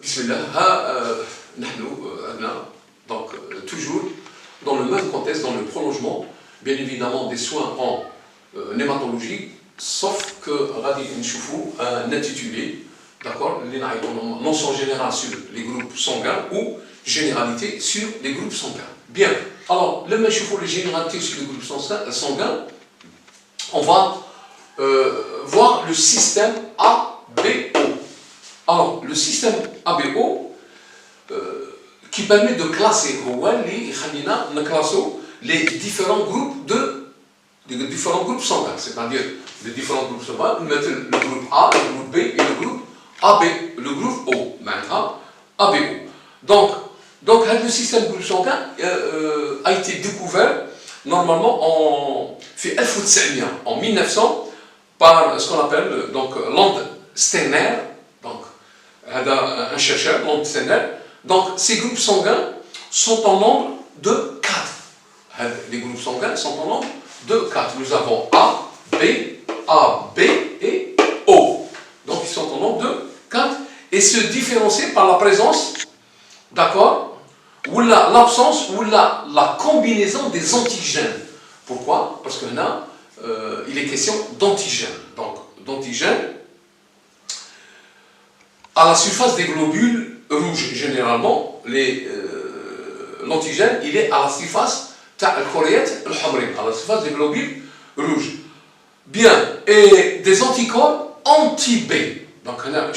Bismillah, donc toujours dans le même contexte, dans le prolongement, bien évidemment des soins en nématologie, sauf que Radi Nchoufou a un intitulé, d'accord, mention générale sur les groupes sanguins ou généralité sur les groupes sanguins. Bien, alors le Nchoufou, les généralités sur les groupes sanguins, on va voir le système ABO. Alors, le système ABO qui permet de classer les différents groupes sanguins, c'est-à-dire les différents groupes sanguins, nous mettons le groupe A, le groupe B et le groupe AB, le groupe O, maintenant ABO. Donc le système groupe sanguin a été découvert normalement en 1900 par ce qu'on appelle donc Landsteiner, donc un chercheur, Landsteiner. Donc ces groupes sanguins sont en nombre de 4. Les groupes sanguins sont en nombre de 4. Nous avons A, B et O. Donc ils sont en nombre de 4 et se différencient par la présence, d'accord, ou l'absence ou la combinaison des antigènes. Pourquoi? Parce que là, il est question d'antigènes. Donc d'antigènes à la surface des globules rouges. Généralement, l'antigène, il est à la surface à la surface des globules rouges. Bien, et des anticorps anti-B. Donc, on a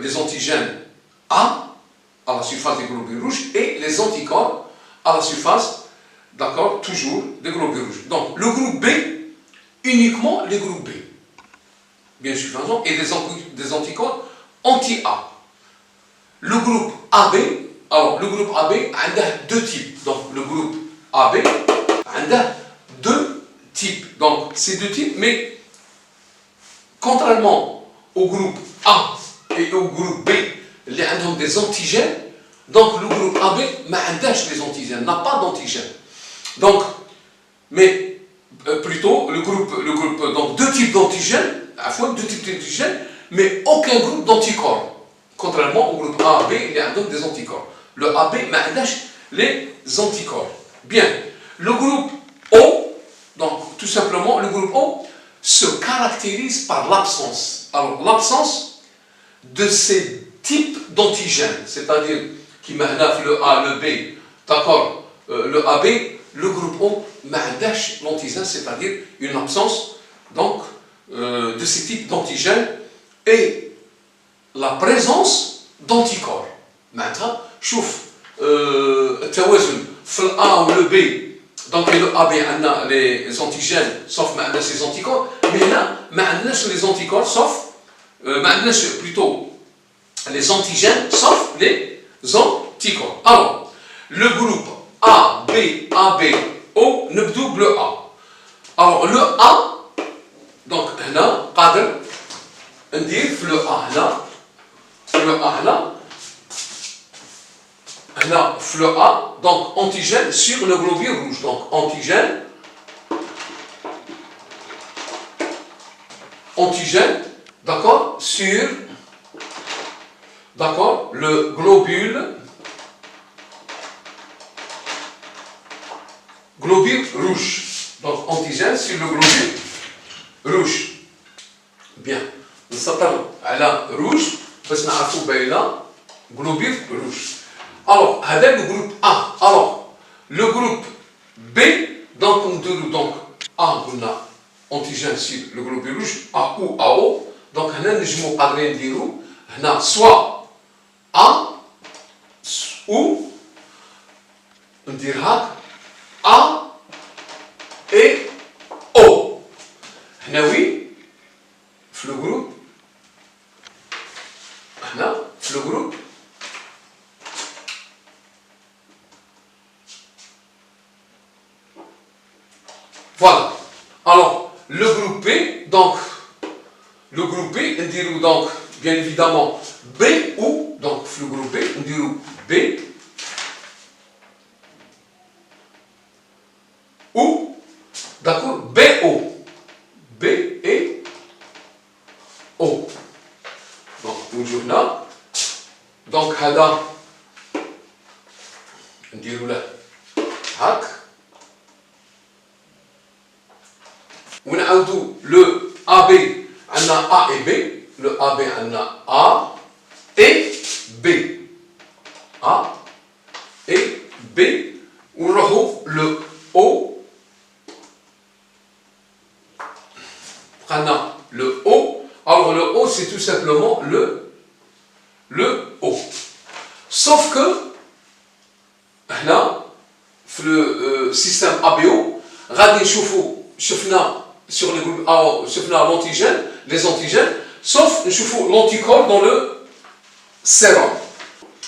des antigènes A à la surface des globules rouges et les anticorps à la surface, d'accord, toujours des globules rouges. Donc, le groupe B, uniquement les groupes B, bien suffisant, et des anticorps anti-A. Le groupe AB, alors le groupe AB a deux types. Donc, le groupe AB a deux types. Donc, ces deux types, mais contrairement au groupe A et au groupe B, il y a des antigènes. Donc, le groupe AB n'a pas d'antigènes. Donc, mais plutôt, le groupe donc deux types d'antigènes, à la fois deux types d'antigènes, mais aucun groupe d'anticorps. Contrairement au groupe A, B, il y a donc des anticorps. Le AB n'a les anticorps. Bien, le groupe O, donc tout simplement, le groupe O se caractérise par l'absence. Alors, l'absence de ces types d'antigènes, c'est-à-dire qui m'ahdaf le A, le B, d'accord, le AB, le groupe O m'ahdash l'antigène, c'est-à-dire une absence donc de ces types d'antigènes et la présence d'anticorps. Maintenant, chouf, التوازن في A ou le B, donc le AB a les antigènes sauf maintenant les anticorps, mais là, maintenant les anticorps sauf, plutôt les antigènes sauf les anticorps. Alors, le groupe A, B, AB, O, نبدو le A. Alors, le A, donc هنا قادر ندير في le A هنا le A, donc antigène sur le globule rouge. Donc antigène, d'accord, sur, d'accord, le globule rouge. Donc antigène sur le globule rouge. Bien. نسطر على rouge باش نعرفوا باينه globule rouge. Alors, هذا le groupe A. Alors, le groupe B, donc on dit donc A, on a antigène sur le globule rouge, A ou AO. Donc, on a نجمو قادرين نديرو هنا soit A ou ندير هاك A et O. هنا وين في le groupe هنا في le groupe voilà. Alors, le groupe B, donc, le groupe B, on dirait donc, bien évidemment, B ou, donc, le groupe B, on dirait B ou, d'accord, BO. B et O. Donc, toujours là, نديرو له هاك ونعاودو لو AB عندنا A et B le AB عندنا A et B A et B ونروحو le O عندنا le O. Alors le O c'est tout simplement le O. Sauf que هنا في le système ABO غادي نشوفو شفنا sur le groupe A شفنا l'antigène les antigènes sauf نشوفو l'anticorps dans le sérum.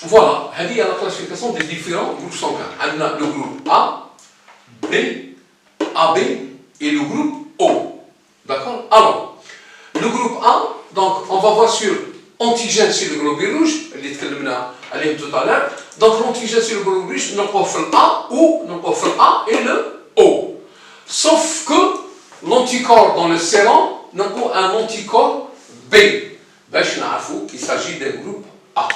Voilà, هذه هي la classification des différents groupes sanguins. عندنا le groupe A, B, AB et le groupe O. D'accord? Alors, le groupe A, donc on va voir sur antigène sur le globule rouge, اللي تكلمنا عليه tout à l'heure. Donc l'antigène sur le globule rouge, نلقاو في ال A ou نلقاو في ال A et le O. Sauf que l'anticorps dans le sérum, نلقاو un anticorps B. باش نعرفوا qu'il s'agit d'un groupe A.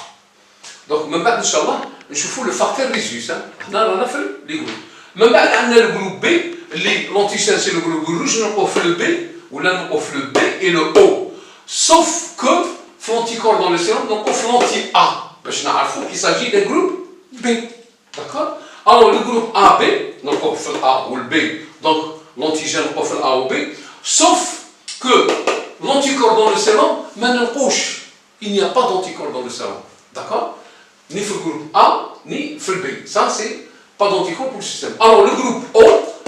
Donc من بعد ان شاء الله نشوفوا le facteur rhésus. حنا رانا في لي جروب. من بعد عندنا le groupe B اللي l'antigène sur le globule rouge نلقاو في le B ولا نلقاو في le B et le O. Sauf que في l'anticorps dans le sérum نلقاو في l'anti-A. باش نعرفوا qu'il s'agit d'un groupe B. D'accord? Alors le groupe AB نلقاو في ال A ou le B. Donc l'antigène نلقاو في ال A ou B. Sauf que l'anticorps dans le sérum ما نلقاوش. Il n'y a pas d'anticorps dans le sérum. D'accord? Ni في le groupe A, ni في le B. Ça, c'est pas d'anticorps pour le système. Alors, le groupe O,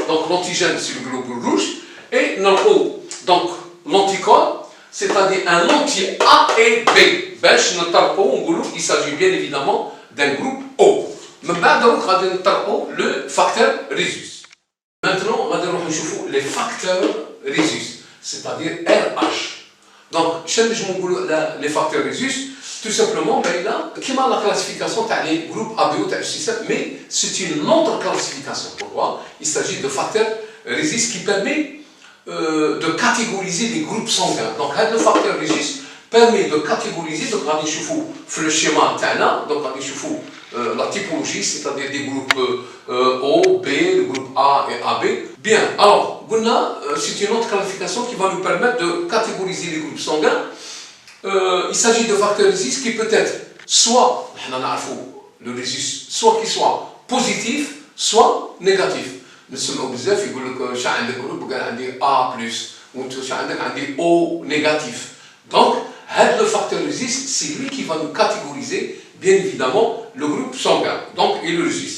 donc l'antigène, c'est le globule rouge, et non O, donc l'anticorps, c'est-à-dire un anti-A et B. باش نطرقوا ونقولوا il s'agit bien évidemment d'un groupe O. من بعد دروك غادي نطرقوا le facteur rhésus. Maintenant, غادي نروحوا نشوفوا les facteurs rhésus, c'est-à-dire RH. Donc, شنو نجمو نقولوا على les facteurs rhésus? Tout simplement, comme la classification des groupes ABO du système, mais c'est une autre classification. Pourquoi? Il s'agit de facteurs rhésus qui permet de catégoriser les groupes sanguins. Donc, le facteur rhésus permet de catégoriser, donc on va le schéma TANA, donc on va la typologie, c'est-à-dire des groupes O, B, le groupe A et AB. Bien, alors, c'est une autre classification qui va nous permettre de catégoriser les groupes sanguins. Il s'agit de facteurs rhésus qui peut être soit, le rhésus, soit qui soit positif, soit négatif. Nous sommes obligés de dire que chaque groupe a A+, ou chaque O négatif. Donc, le facteur rhésus, c'est lui qui va nous catégoriser, bien évidemment, le groupe sanguin, donc, et le rhésus.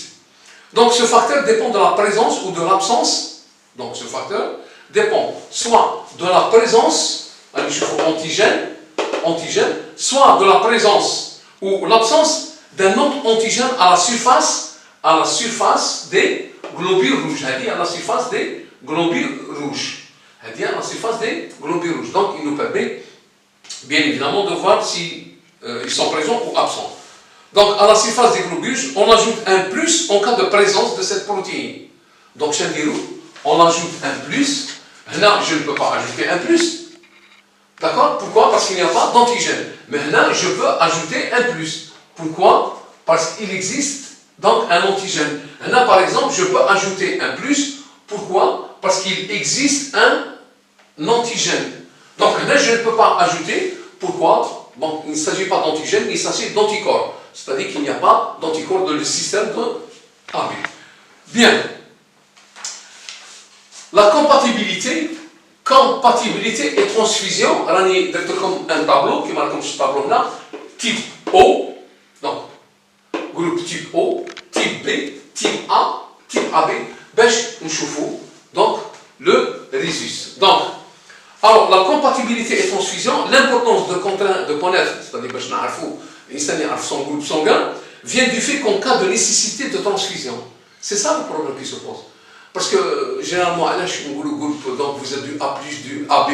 Donc, ce facteur dépend de la présence ou de l'absence. Donc, ce facteur dépend soit de la présence, antigène, soit de la présence ou l'absence d'un autre antigène à la surface des globules rouges. C'est-à-dire à la surface des globules rouges. Donc, il nous permet, bien évidemment, de voir si ils sont présents ou absents. Donc, à la surface des globules, on ajoute un plus en cas de présence de cette protéine. Donc, chez Dirou, on ajoute un plus. Là, je ne peux pas ajouter un plus. D'accord? Pourquoi? Parce qu'il n'y a pas d'antigène. Maintenant, je peux ajouter un plus. Pourquoi? Parce qu'il existe donc un antigène. Maintenant, par exemple, je peux ajouter un plus. Pourquoi? Parce qu'il existe un antigène. Donc là, je ne peux pas ajouter. Pourquoi? Bon, il ne s'agit pas d'antigène, il s'agit d'anticorps. C'est-à-dire qu'il n'y a pas d'anticorps dans le système de AB. Bien. La compatibilité et transfusion, rani comme un tableau qui marque ce tableau là, type O, donc groupe type O, type B, type A, type AB, باش نشوفوا donc le rhésus. Donc, alors la compatibilité et transfusion, l'importance de connaître, c'est-à-dire باش نعرفوا الإنسان يعرف son groupe sanguin, vient du fait qu'en cas de nécessité de transfusion. C'est ça le problème qui se pose. Parce que généralement, à l'âge, le groupe, donc vous êtes du A+, du AB+,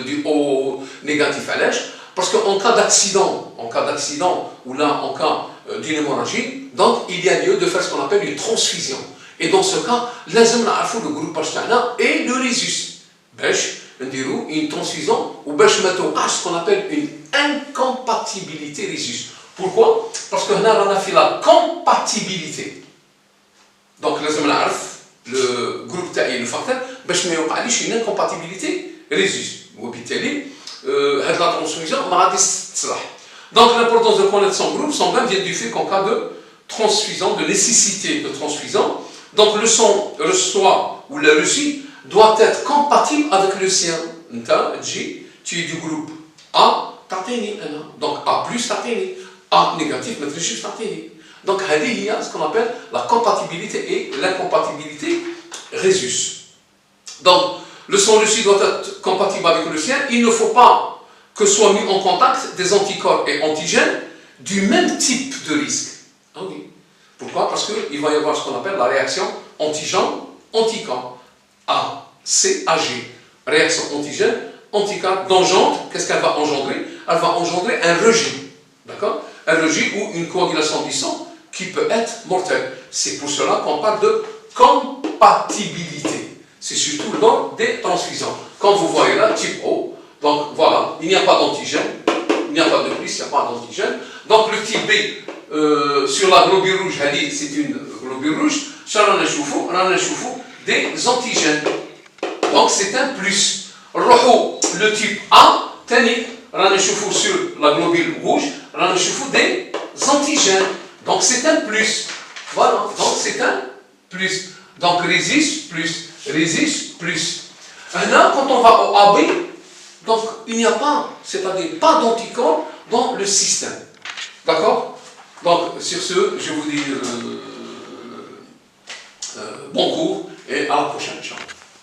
du O négatif à l'âge. Parce qu'en cas d'accident, ou là, en cas d'une hémorragie, donc il y a lieu de faire ce qu'on appelle une transfusion. Et dans ce cas, لازم نعرفوا le groupe تاعنا et le rhésus. باش نديروا une transfusion ou باش ما توقعش ce qu'on appelle une incompatibilité rhésus. Pourquoi? Parce que هنا رانا في la compatibilité. Donc لازم نعرف le groupe تاعي le facteur باش ما يوقعليش une incompatibilité résus. وبالتالي هاد la transfusion ما غاديش تصلح. Donc l'importance de connaître son gamme vient du fait qu'en cas de transfusion, de nécessité de transfusion, donc le sang reçoit ou la Russie doit être compatible avec le sien. Tu es du groupe A, donc A plus t'atteini, A négatif, mais juste t'atteini. Donc il y a ce qu'on appelle la compatibilité et l'incompatibilité résus. Donc le sang reçu doit être compatible avec le sien. Il ne faut pas que soient mis en contact des anticorps et antigènes du même type de risque. Ah oui. Pourquoi? Parce qu'il va y avoir ce qu'on appelle la réaction antigène-anticorps. A, C, AG. Réaction antigène, anticorps d'engendre. Qu'est-ce qu'elle va engendrer? Elle va engendrer un rejet. D'accord? Un rejet ou une coagulation du sang qui peut être mortelle. C'est pour cela qu'on parle de compatibilité. C'est surtout lors des transfusions. Comme vous voyez là, type O. Donc voilà, il n'y a pas d'antigène. Il n'y a pas de plus, il n'y a pas d'antigène. Donc le type B, sur la globule rouge, c'est une globule rouge. Des antigènes. Donc c'est un plus. Le type A, sur la globule rouge, des antigènes. Donc c'est un plus. Voilà, donc c'est un plus. Donc résiste plus. Maintenant, quand on va au AB, donc il n'y a pas, c'est-à-dire pas d'anticorps dans le système. D'accord? Donc sur ce, je vous dis bon cours et à la prochaine.